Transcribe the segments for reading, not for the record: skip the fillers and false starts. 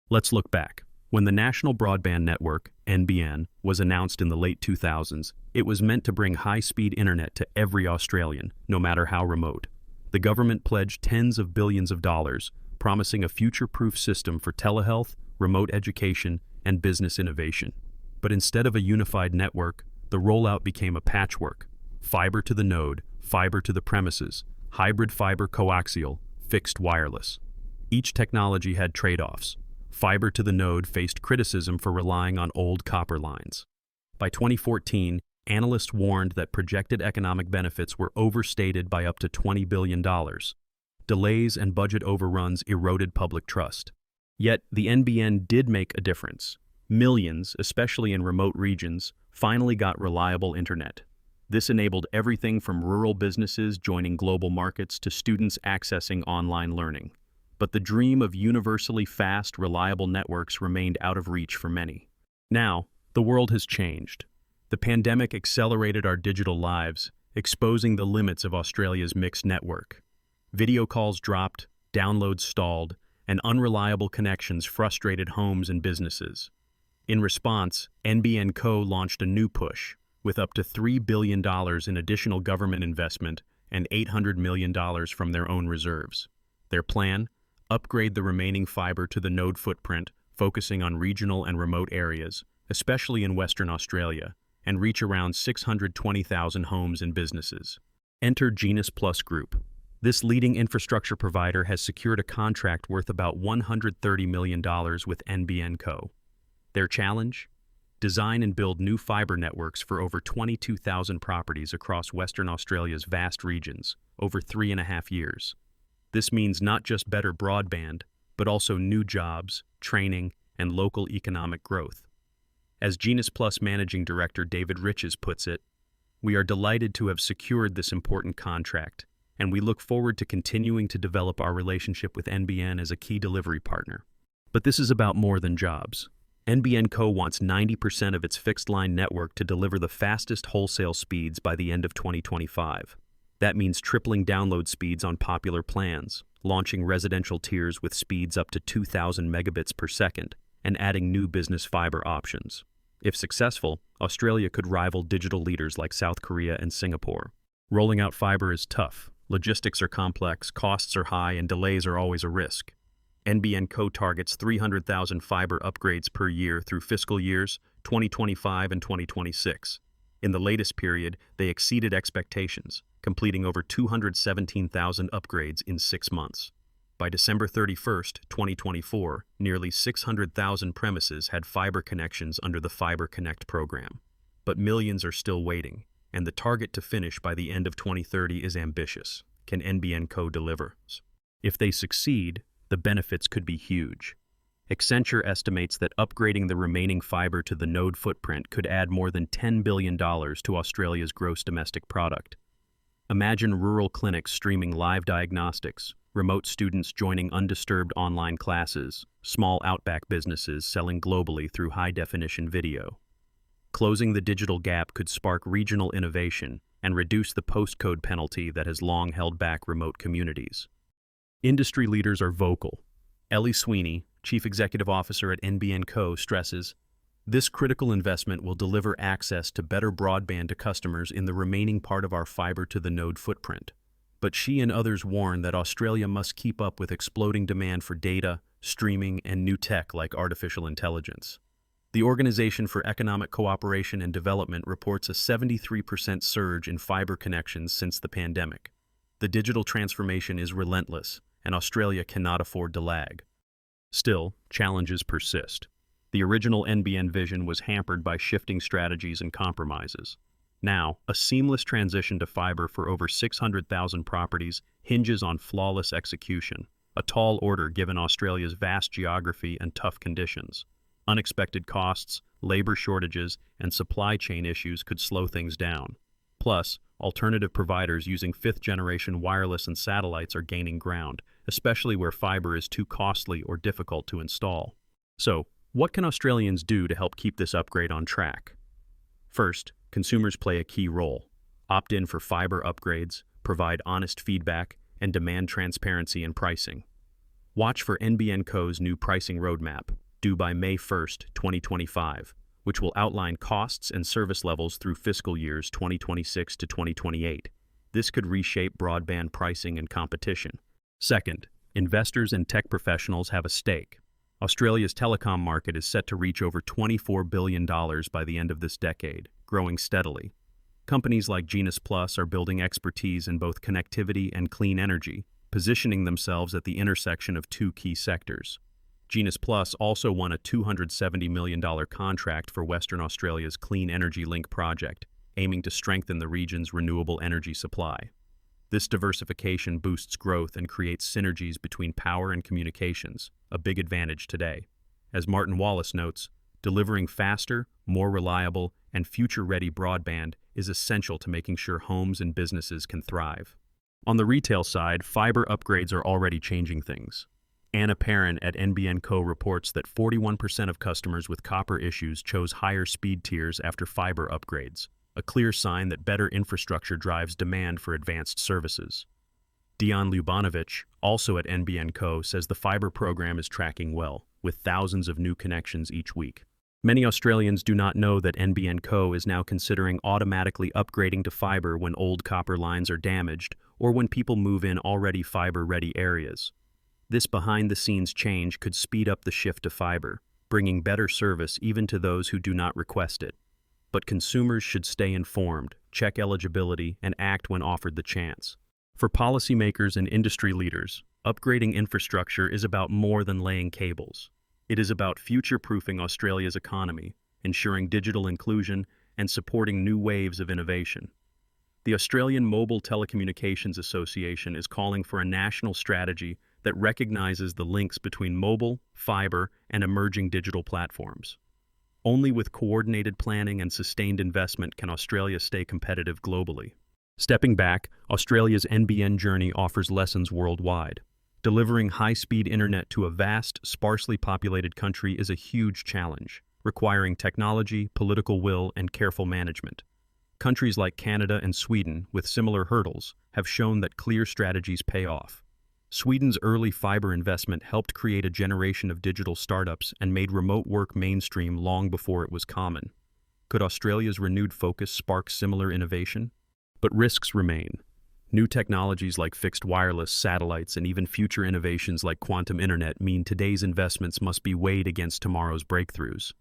Let's look back. When the National Broadband Network, NBN, was announced in the late 2000s, it was meant to bring high-speed internet to every Australian, no matter how remote. The government pledged tens of billions of dollars, promising a future-proof system for telehealth, remote education, and business innovation. But instead of a unified network, the rollout became a patchwork: fiber to the node, fiber to the premises, hybrid fiber coaxial, fixed wireless. Each technology had trade-offs. Fiber to the node faced criticism for relying on old copper lines. By 2014, analysts warned that projected economic benefits were overstated by up to $20 billion. Delays and budget overruns eroded public trust. Yet, the NBN did make a difference. Millions, especially in remote regions, finally got reliable internet. This enabled everything from rural businesses joining global markets to students accessing online learning. But the dream of universally fast, reliable networks remained out of reach for many. Now, the world has changed. The pandemic accelerated our digital lives, exposing the limits of Australia's mixed network. Video calls dropped, downloads stalled, and unreliable connections frustrated homes and businesses. In response, NBN Co. launched a new push, with up to $3 billion in additional government investment and $800 million from their own reserves. Their plan? Upgrade the remaining fiber to the node footprint, focusing on regional and remote areas, especially in Western Australia, and reach around 620,000 homes and businesses. Enter Genus Plus Group. This leading infrastructure provider has secured a contract worth about $130 million with NBN Co. Their challenge? Design and build new fiber networks for over 22,000 properties across Western Australia's vast regions, over 3.5 years. This means not just better broadband, but also new jobs, training, and local economic growth. As Genus Plus Managing Director David Riches puts it, "We are delighted to have secured this important contract, and we look forward to continuing to develop our relationship with NBN as a key delivery partner." But this is about more than jobs. NBN Co. wants 90% of its fixed-line network to deliver the fastest wholesale speeds by the end of 2025. That means tripling download speeds on popular plans, launching residential tiers with speeds up to 2,000 megabits per second, and adding new business fiber options. If successful, Australia could rival digital leaders like South Korea and Singapore. Rolling out fiber is tough. Logistics are complex, costs are high, and delays are always a risk. NBN Co. targets 300,000 fiber upgrades per year through fiscal years 2025 and 2026. In the latest period, they exceeded expectations, completing over 217,000 upgrades in 6 months. By December 31st, 2024, nearly 600,000 premises had fiber connections under the Fibre Connect program. But millions are still waiting, and the target to finish by the end of 2030 is ambitious. Can NBN Co. deliver? If they succeed, the benefits could be huge. Accenture estimates that upgrading the remaining fiber to the node footprint could add more than $10 billion to Australia's gross domestic product. Imagine rural clinics streaming live diagnostics, remote students joining undisturbed online classes, small outback businesses selling globally through high-definition video. Closing the digital gap could spark regional innovation and reduce the postcode penalty that has long held back remote communities. Industry leaders are vocal. Ellie Sweeney, Chief Executive Officer at NBN Co., stresses, "This critical investment will deliver access to better broadband to customers in the remaining part of our fiber-to-the-node footprint." But she and others warn that Australia must keep up with exploding demand for data, streaming, and new tech like artificial intelligence. The Organization for Economic Cooperation and Development reports a 73% surge in fiber connections since the pandemic. The digital transformation is relentless, and Australia cannot afford to lag. Still, challenges persist. The original NBN vision was hampered by shifting strategies and compromises. Now, a seamless transition to fiber for over 600,000 properties hinges on flawless execution, a tall order given Australia's vast geography and tough conditions. Unexpected costs, labor shortages, and supply chain issues could slow things down. Plus, alternative providers using fifth-generation wireless and satellites are gaining ground, especially where fiber is too costly or difficult to install. So, what can Australians do to help keep this upgrade on track? First, consumers play a key role. Opt in for fiber upgrades, provide honest feedback, and demand transparency in pricing. Watch for NBN Co.'s new pricing roadmap, due by May 1, 2025, which will outline costs and service levels through fiscal years 2026 to 2028. This could reshape broadband pricing and competition. Second, investors and tech professionals have a stake. Australia's telecom market is set to reach over $24 billion by the end of this decade, growing steadily. Companies like Genus Plus are building expertise in both connectivity and clean energy, positioning themselves at the intersection of two key sectors. Genus Plus also won a $270 million contract for Western Australia's Clean Energy Link project, aiming to strengthen the region's renewable energy supply. This diversification boosts growth and creates synergies between power and communications, a big advantage today. As Martin Wallace notes, delivering faster, more reliable, and future-ready broadband is essential to making sure homes and businesses can thrive. On the retail side, fiber upgrades are already changing things. Anna Perrin at NBN Co. reports that 41% of customers with copper issues chose higher speed tiers after fiber upgrades, a clear sign that better infrastructure drives demand for advanced services. Dion Ljubanovich, also at NBN Co., says the fiber program is tracking well, with thousands of new connections each week. Many Australians do not know that NBN Co. is now considering automatically upgrading to fiber when old copper lines are damaged or when people move in already fiber-ready areas. This behind-the-scenes change could speed up the shift to fiber, bringing better service even to those who do not request it. But consumers should stay informed, check eligibility, and act when offered the chance. For policymakers and industry leaders, upgrading infrastructure is about more than laying cables. It is about future-proofing Australia's economy, ensuring digital inclusion, and supporting new waves of innovation. The Australian Mobile Telecommunications Association is calling for a national strategy that recognizes the links between mobile, fiber, and emerging digital platforms. Only with coordinated planning and sustained investment can Australia stay competitive globally. Stepping back, Australia's NBN journey offers lessons worldwide. Delivering high-speed internet to a vast, sparsely populated country is a huge challenge, requiring technology, political will, and careful management. Countries like Canada and Sweden, with similar hurdles, have shown that clear strategies pay off. Sweden's early fiber investment helped create a generation of digital startups and made remote work mainstream long before it was common. Could Australia's renewed focus spark similar innovation? But risks remain. New technologies like fixed wireless, satellites, and even future innovations like quantum internet mean today's investments must be weighed against tomorrow's breakthroughs.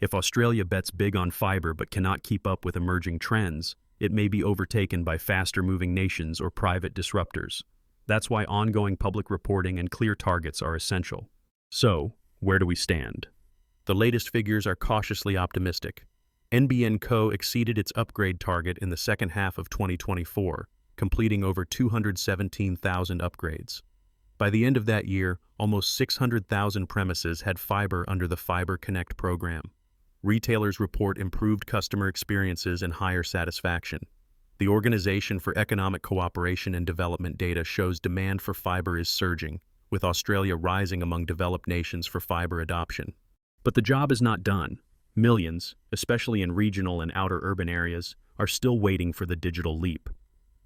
If Australia bets big on fiber but cannot keep up with emerging trends, it may be overtaken by faster-moving nations or private disruptors. That's why ongoing public reporting and clear targets are essential. So, where do we stand? The latest figures are cautiously optimistic. NBN Co. exceeded its upgrade target in the second half of 2024, completing over 217,000 upgrades. By the end of that year, almost 600,000 premises had fiber under the Fibre Connect program. Retailers report improved customer experiences and higher satisfaction. The Organization for Economic Cooperation and Development data shows demand for fiber is surging, with Australia rising among developed nations for fiber adoption. But the job is not done. Millions, especially in regional and outer urban areas, are still waiting for the digital leap.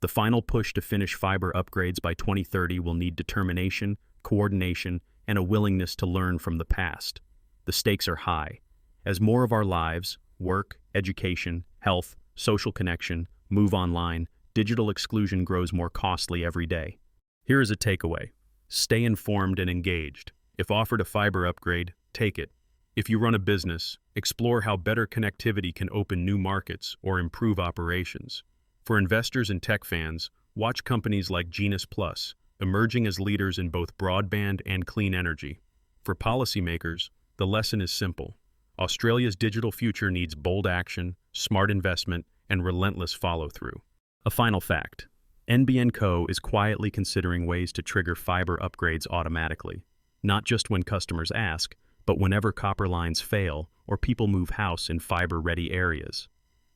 The final push to finish fiber upgrades by 2030 will need determination, coordination, and a willingness to learn from the past. The stakes are high. As more of our lives, work, education, health, social connection, move online, digital exclusion grows more costly every day. Here is a takeaway. Stay informed and engaged. If offered a fiber upgrade, take it. If you run a business, explore how better connectivity can open new markets or improve operations. For investors and tech fans, watch companies like Genus Plus, emerging as leaders in both broadband and clean energy. For policymakers, the lesson is simple. Australia's digital future needs bold action, smart investment, and relentless follow-through. A final fact. NBN Co. is quietly considering ways to trigger fiber upgrades automatically, not just when customers ask, but whenever copper lines fail or people move house in fiber-ready areas.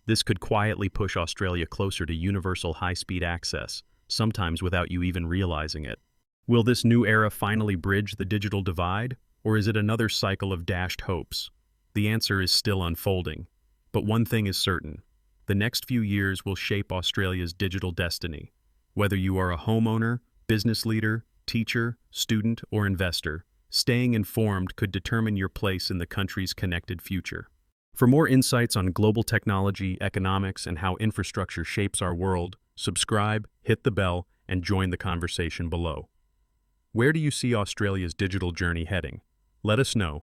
This could quietly push Australia closer to universal high-speed access, sometimes without you even realizing it. Will this new era finally bridge the digital divide, or is it another cycle of dashed hopes? The answer is still unfolding. But one thing is certain. The next few years will shape Australia's digital destiny. Whether you are a homeowner, business leader, teacher, student, or investor, staying informed could determine your place in the country's connected future. For more insights on global technology, economics, and how infrastructure shapes our world, subscribe, hit the bell, and join the conversation below. Where do you see Australia's digital journey heading? Let us know.